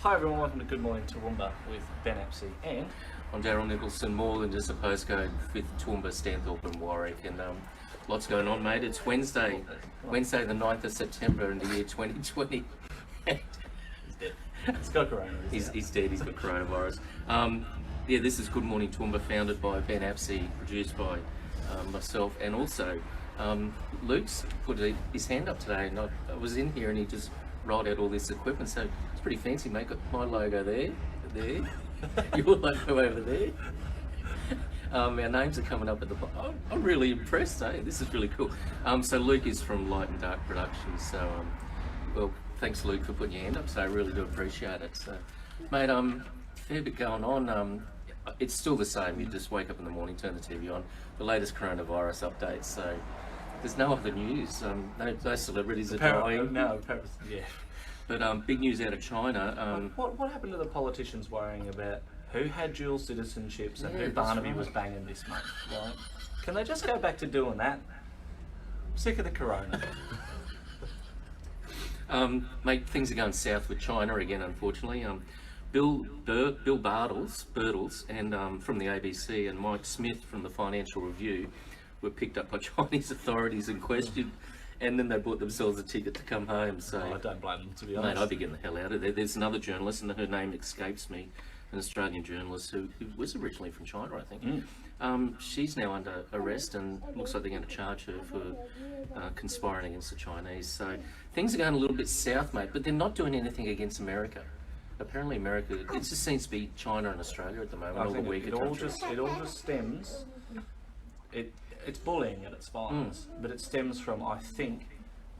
Hi everyone, welcome to Good Morning Toowoomba with Ben Apsey and I'm Daryl Nicholson, Moreland is a postcode with Toowoomba, Stanthorpe and Warwick, and lots going on, mate. It's Wednesday the 9th of September in the year 2020. he's dead. He's got corona. He's dead, he's got coronavirus. Yeah, this is Good Morning Toowoomba, founded by Ben Apsey, produced by myself, and also Luke's put his hand up today, and I was in here and he just rolled out all this equipment, so it's pretty fancy, mate. Got my logo there, your logo over there. Our names are coming up at the bottom. I'm really impressed, eh? This is really cool. So Luke is from Light and Dark Productions, so well, thanks Luke for putting your hand up, so I really do appreciate it. So, mate, fair bit going on. It's still the same, you just wake up in the morning, turn the TV on, the latest coronavirus updates, so there's no other news. No celebrities are dying. No, yeah. But big news out of China. What happened to the politicians worrying about who had dual citizenships and who Barnaby was banging this month, right? Can they just go back to doing that? I'm sick of the corona. Mate, things are going south with China again, unfortunately. Bill Birtles and from the ABC and Mike Smith from the Financial Review were picked up by Chinese authorities and questioned, and then they bought themselves a ticket to come home. So I don't blame them, to be honest. Mate, I'd be getting the hell out of there. There's another journalist, and her name escapes me, an Australian journalist who was originally from China, I think. She's now under arrest, and looks like they're going to charge her for conspiring against the Chinese. So things are going a little bit south, mate, but they're not doing anything against America. Apparently America, it just seems to be China and Australia at the moment. I think it all just stems. It's bullying at its finest, but it stems from, I think,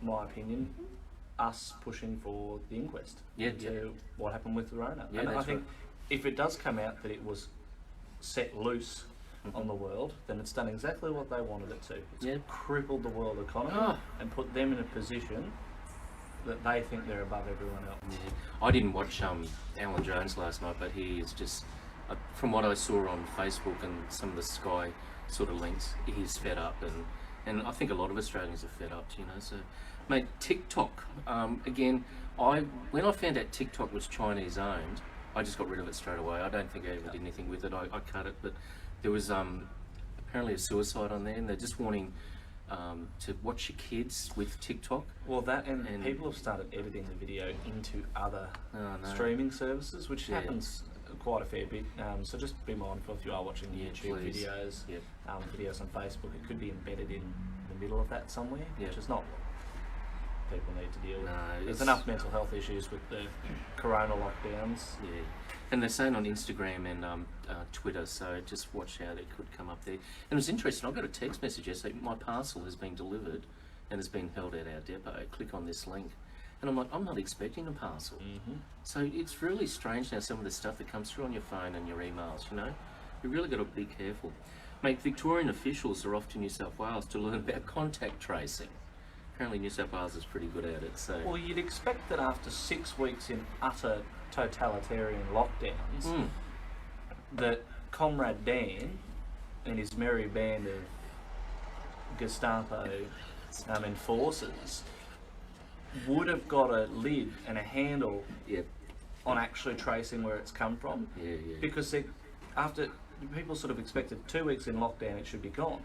my opinion, us pushing for the inquest into what happened with Rona. Yeah, and I think if it does come out that it was set loose on the world, then it's done exactly what they wanted it to. It's crippled the world economy and put them in a position that they think they're above everyone else. Yeah. I didn't watch Alan Jones last night, but he is just, from what I saw on Facebook and some of the Sky sort of links, he's fed up, and I think a lot of Australians are fed up, you know. So, mate, TikTok, again, when I found out TikTok was Chinese owned, I just got rid of it straight away. I don't think I ever did anything with it. I cut it, but there was apparently a suicide on there, and they're just wanting to watch your kids with TikTok. Well, that and people have started editing the video into other streaming services, which happens quite a fair bit. So just be mindful if you are watching YouTube videos, videos on Facebook. It could be embedded in the middle of that somewhere, which is not what people need to deal with. No, there's enough mental health issues with the corona lockdowns. Yeah, and they're saying on Instagram and Twitter, so just watch out, it could come up there. And it was interesting, I got a text message yesterday, my parcel has been delivered and has been held at our depot, click on this link. And I'm like, I'm not expecting a parcel. So it's really strange now, some of the stuff that comes through on your phone and your emails, you know. You really got to be careful. Mate, Victorian officials are off to New South Wales to learn about contact tracing. Apparently New South Wales is pretty good at it, so... Well, you'd expect that after 6 weeks in utter totalitarian lockdowns, that Comrade Dan and his merry band of Gestapo enforcers would have got a lid and a handle on actually tracing where it's come from. Because after people sort of expected 2 weeks in lockdown, it should be gone.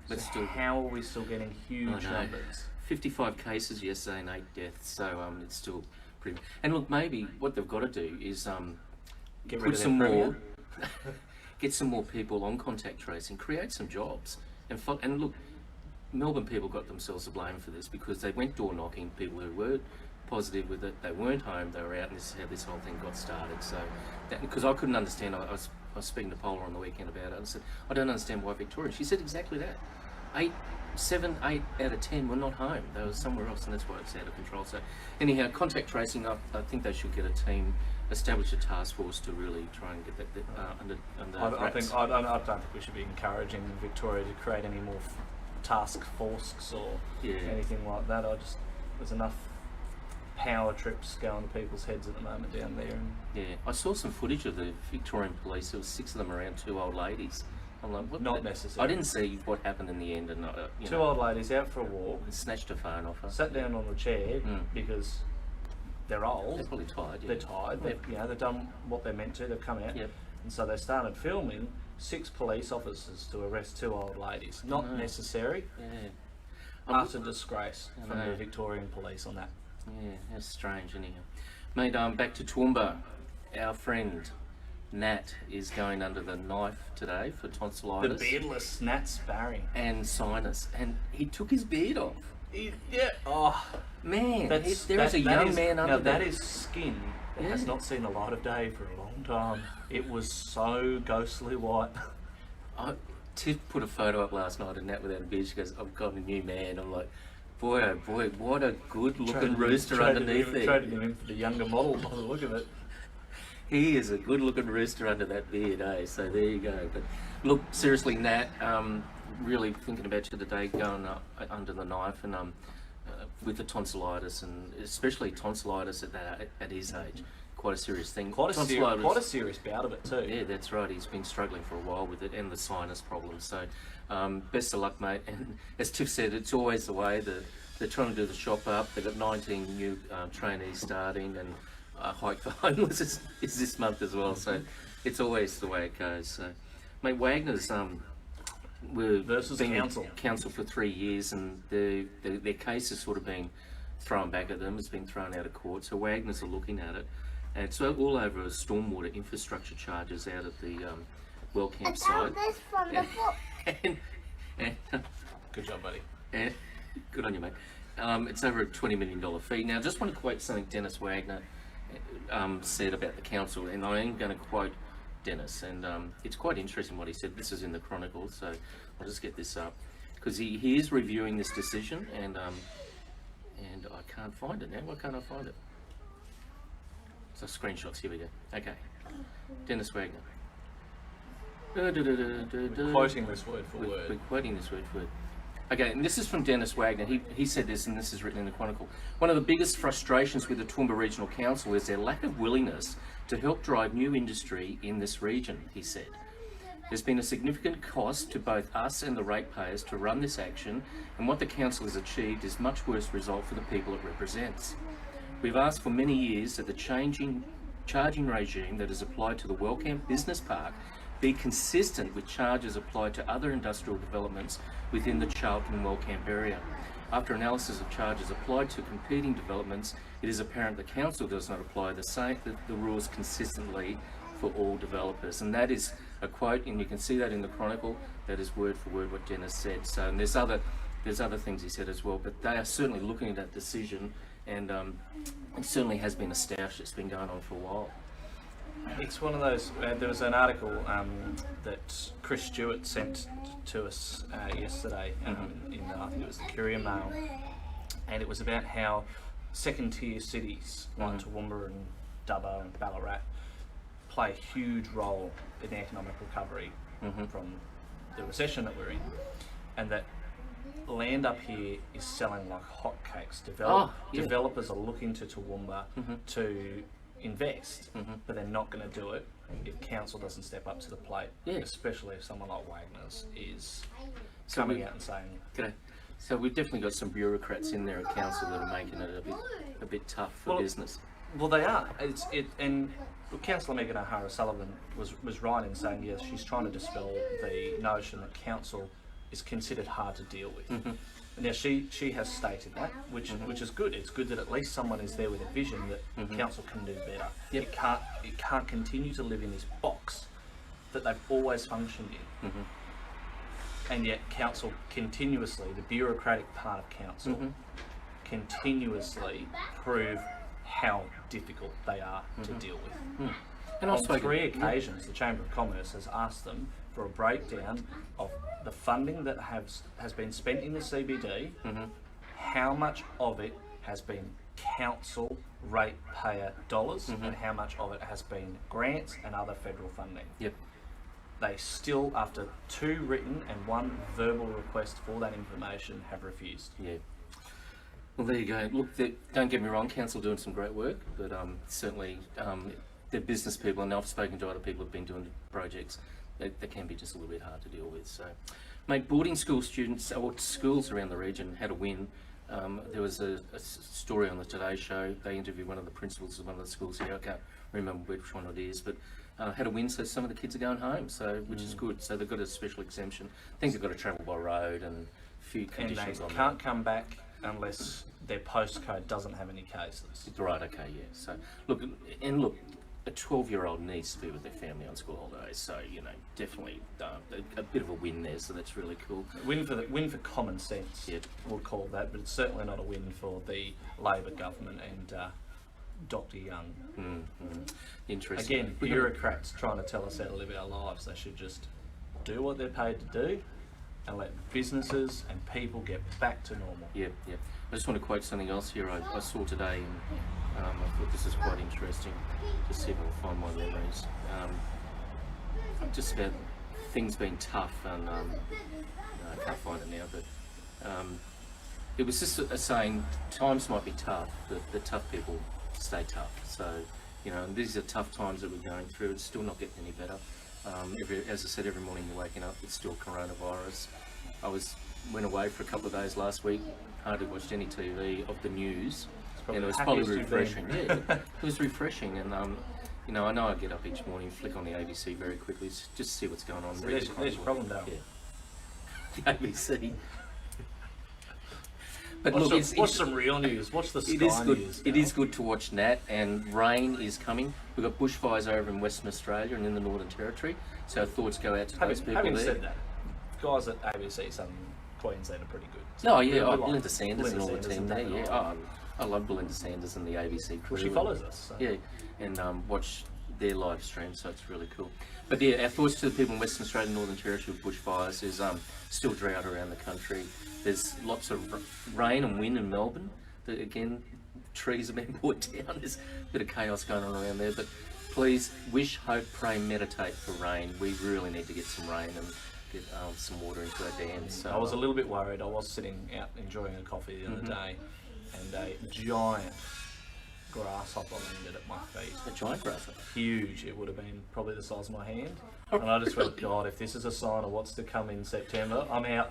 But so how are we still getting huge numbers? 55 cases yesterday and 8 deaths, so it's still pretty... And look, maybe what they've got to do is get some more people on contact tracing, create some jobs, and look, Melbourne people got themselves to blame for this because they went door knocking, people who were positive with it, they weren't home, they were out, and this is how this whole thing got started. So, because I couldn't understand, I was speaking to Paula on the weekend about it, and I said, I don't understand why Victoria. She said exactly that. 7, 8 out of 10 were not home, they were somewhere else, and that's why it's out of control. So anyhow, contact tracing, I think they should get a team, establish a task force to really try and get that under wraps. I don't think we should be encouraging Victoria to create any more task forces or anything like that. There's enough power trips going to people's heads at the moment down there. And I saw some footage of the Victorian police. There was 6 of them around 2 old ladies. I'm like, what? Not necessary. I didn't see what happened in the end. And Two old ladies out for a walk. Snatched a phone off her. Sat down on the chair because they're old. They're probably tired. Yeah. They're tired. They've done what they're meant to. They've come out, Yep. and so they started filming 6 police officers to arrest 2 old ladies. Not necessary. Yeah. Utter disgrace from the Victorian police on that. Yeah, that's strange, anyhow. Mate, back to Toowoomba. Our friend Nat is going under the knife today for tonsillitis. The beardless Nat Spary. And sinus. And he took his beard off. Oh, man, there is a young man under there. That is skin that has not seen the light of day for a long time. It was so ghostly white. Tiff put a photo up last night of Nat without a beard. She goes, I've got a new man. I'm like, boy, oh boy, what a good looking rooster underneath there. Traded him in for the younger model by the look of it. He is a good looking rooster under that beard, eh? So there you go. But look, seriously, Nat, really thinking about you today, going under the knife and with the tonsillitis, and especially tonsillitis at his age. Quite a serious thing. Quite a serious bout of it too. Yeah, that's right. He's been struggling for a while with it and the sinus problems. So best of luck, mate. And as Tiff said, it's always the way. They're trying to do the shop up. They've got 19 new trainees starting, and Hike for Homeless is this month as well. So it's always the way it goes. So, mate, Wagner's were versus being council for 3 years, and their case is sort of being thrown back at them. It's been thrown out of court. So Wagner's are looking at it. And it's all over stormwater infrastructure charges out at the Wellcamp site. This from the book. And good job, buddy. And good on you, mate. It's over a $20 million fee. Now, I just want to quote something Dennis Wagner said about the council, and I am going to quote Dennis, and it's quite interesting what he said. This is in the Chronicle, so I'll just get this up, because he is reviewing this decision, and I can't find it now. Why can't I find it? So screenshots, here we go. Okay. Dennis Wagner. Quoting this word for word. We're quoting this word for word. Okay, and this is from Dennis Wagner. He said this, and this is written in the Chronicle. One of the biggest frustrations with the Toowoomba Regional Council is their lack of willingness to help drive new industry in this region, he said. There's been a significant cost to both us and the ratepayers to run this action, and what the council has achieved is much worse result for the people it represents. We've asked for many years that the charging regime that is applied to the Wellcamp Business Park be consistent with charges applied to other industrial developments within the Charlton Wellcamp area. After analysis of charges applied to competing developments, it is apparent the council does not apply the rules consistently for all developers. And that is a quote, and you can see that in the Chronicle. That is word for word what Dennis said. So, and there's other things he said as well, but they are certainly looking at that decision. And it certainly has been a stoush that's been going on for a while. It's one of those, there was an article that Chris Stewart sent to us yesterday in I think it was the Courier Mail, and it was about how second tier cities like Toowoomba and Dubbo and Ballarat play a huge role in the economic recovery from the recession that we're in, and that land up here is selling like hotcakes. Developers are looking to Toowoomba to invest, but they're not going to do it if council doesn't step up to the plate, especially if someone like Wagner's is coming out and saying... Okay. So we've definitely got some bureaucrats in there at council that are making it a bit tough for business. Well, they are. And Councillor Megan O'Hara-Sullivan was right in saying, yes, she's trying to dispel the notion that council is considered hard to deal with. Now she has stated that, which is good. It's good that at least someone is there with a vision that council can do better. It can't continue to live in this box that they've always functioned in. And yet council continuously, the bureaucratic part of council, continuously prove how difficult they are to deal with. And on 3 occasions, the Chamber of Commerce has asked them for a breakdown of the funding that has been spent in the CBD, how much of it has been council ratepayer dollars, and how much of it has been grants and other federal funding. They still, after 2 written and 1 verbal request for that information, have refused. Well, there you go. Look, don't get me wrong, council doing some great work, but certainly they're business people, and I've spoken to other people who've been doing projects. They can be just a little bit hard to deal with. So, mate, boarding school students or schools around the region had a win There was a story on the Today Show. They interviewed one of the principals of one of the schools here. I can't remember which one it is, but had a win, so some of the kids are going home, so which is good. So they've got a special exemption. I think they've got to travel by road and a few conditions on that. And they can't come back unless their postcode doesn't have any cases. Right, okay, yeah. So, look, a 12-year-old needs to be with their family on school holidays, so, you know, definitely a bit of a win there, so that's really cool. Win for common sense, we'll call that, but it's certainly not a win for the Labor government and Dr. Young. Interesting. Again, bureaucrats trying to tell us how to live our lives. They should just do what they're paid to do and let businesses and people get back to normal. Yeah. I just want to quote something else here I saw today, and I thought this is quite interesting. Just see if I can find my memories. Just about things being tough, and no, I can't find it now, but it was just a saying, times might be tough, but the tough people stay tough. So, you know, and these are tough times that we're going through. It's still not getting any better. As I said, every morning you're waking up, it's still coronavirus. Went away for a couple of days last week, hardly watched any TV of the news, and it was probably refreshing. Yeah, it was refreshing, and you know, I know I get up each morning, flick on the ABC very quickly, just see what's going on. So there's your problem, Dale. Yeah. The ABC. But watch some real news. Watch the Sky News. It is good to watch Nat, and rain is coming. We've got bushfires over in Western Australia and in the Northern Territory, so our thoughts go out to those people having there. Said that, guys at ABC Southern Queensland are pretty good. So Belinda Sanders and all the team there. Yeah, I love Belinda Sanders and the ABC crew. Well, she follows us. So. Yeah, and watch their live stream, so it's really cool. But yeah, our thoughts to the people in Western Australia and Northern Territory with bushfires. There's still drought around the country. There's lots of rain and wind in Melbourne. Again, trees have been brought down. There's a bit of chaos going on around there. But please, wish, hope, pray, meditate for rain. We really need to get some rain and get some water into our dams. So, I was a little bit worried. I was sitting out enjoying a coffee the other day, and a giant grasshopper landed at my feet. A giant grasshopper? Huge. It would have been probably the size of my hand. And I just went, God, if this is a sign of what's to come in September, I'm out.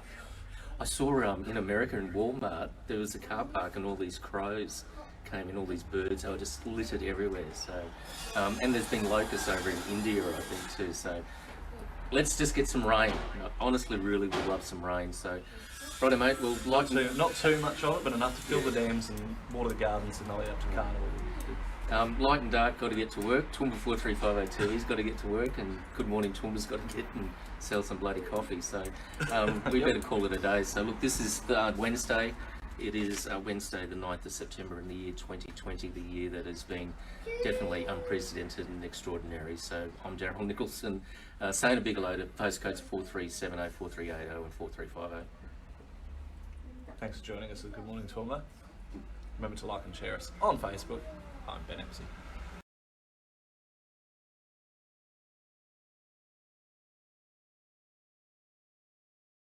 I saw in America in Walmart, there was a car park and all these crows came in, all these birds, they were just littered everywhere. So, and there's been locusts over in India, I think, too. So let's just get some rain. I honestly really would love some rain. So, righto, mate, we'll not too much of it, but enough to fill the dams and water the gardens and lead up to Carnival. Light and dark, got to get to work. Toowoomba 43502, he's got to get to work, and Good Morning Toomba's got to get and sell some bloody coffee. So we better call it a day. So look, this is Wednesday. It is Wednesday, the 9th of September in the year 2020, the year that has been definitely unprecedented and extraordinary. So I'm Daryl Nicholson, saying a big hello to postcodes 4370, 4380 and 4350. Thanks for joining us at Good Morning Toowoomba. Remember to like and share us on Facebook. I'm Ben Epsey.